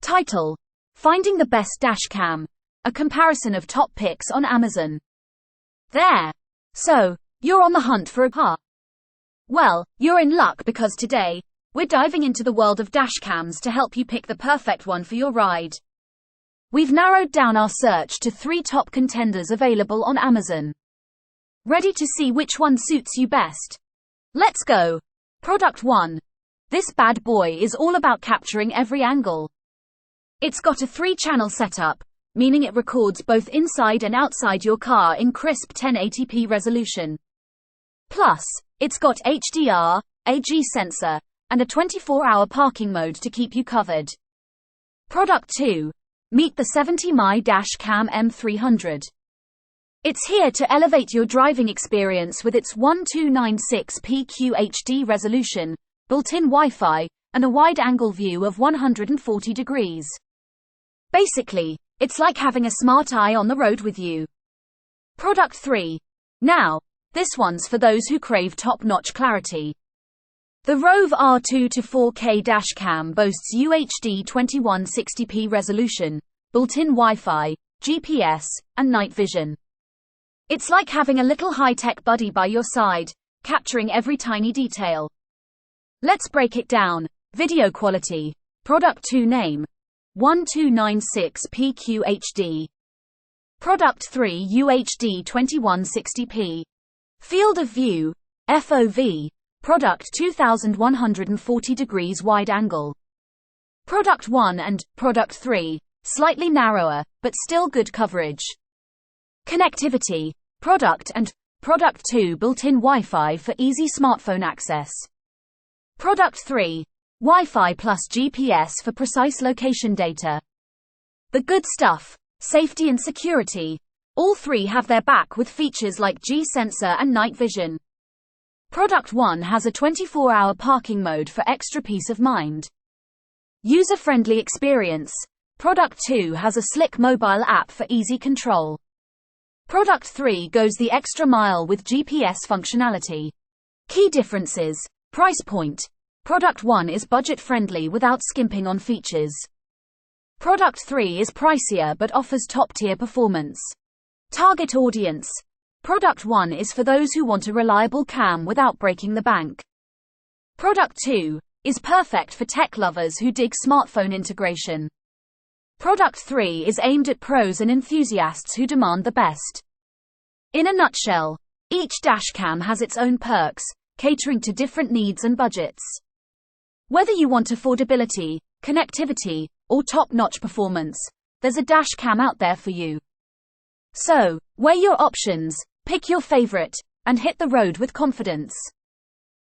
Title: Finding the best dash cam. A comparison of top picks on Amazon. There. So, you're on the hunt for a car? Well, you're in luck because today, we're diving into the world of dash cams to help you pick the perfect one for your ride. We've narrowed down our search to 3 top contenders available on Amazon. Ready to see which one suits you best? Let's go. Product 1. This bad boy is all about capturing every angle. It's got a 3-channel setup, meaning it records both inside and outside your car in crisp 1080p resolution. Plus, it's got HDR, a G-sensor, and a 24-hour parking mode to keep you covered. Product 2. Meet the 70mm Dash Cam M300. It's here to elevate your driving experience with its 1296p QHD resolution, built-in Wi-Fi, and a wide-angle view of 140 degrees. Basically, it's like having a smart eye on the road with you. Product 3. Now, this one's for those who crave top-notch clarity. The Rove R2 to 4K dash cam boasts UHD 2160p resolution, built-in Wi-Fi, GPS, and night vision. It's like having a little high-tech buddy by your side, capturing every tiny detail. Let's break it down. Video quality. Product 2 name: 1296p QHD. Product 3 UHD 2160p. Field of view, FOV. Product 2140 degrees wide angle. Product 1 and Product 3, slightly narrower, but still good coverage. Connectivity. Product and Product 2 built-in Wi-Fi for easy smartphone access. Product 3, Wi-Fi plus GPS for precise location data. The good stuff, safety and security. All 3 have their back with features like G-sensor and night vision. Product 1 has a 24-hour parking mode for extra peace of mind. User-friendly experience. Product 2 has a slick mobile app for easy control. Product 3 goes the extra mile with GPS functionality. Key differences. Price point. Product 1 is budget-friendly without skimping on features. Product 3 is pricier but offers top-tier performance. Target audience. Product 1 is for those who want a reliable cam without breaking the bank. Product 2 is perfect for tech lovers who dig smartphone integration. Product 3 is aimed at pros and enthusiasts who demand the best. In a nutshell, each dashcam has its own perks, catering to different needs and budgets. Whether you want affordability, connectivity, or top-notch performance, there's a dashcam out there for you. So, weigh your options, pick your favorite, and hit the road with confidence.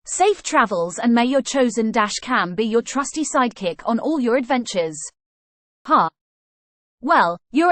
Safe travels, and may your chosen dashcam be your trusty sidekick on all your adventures. Well, you're in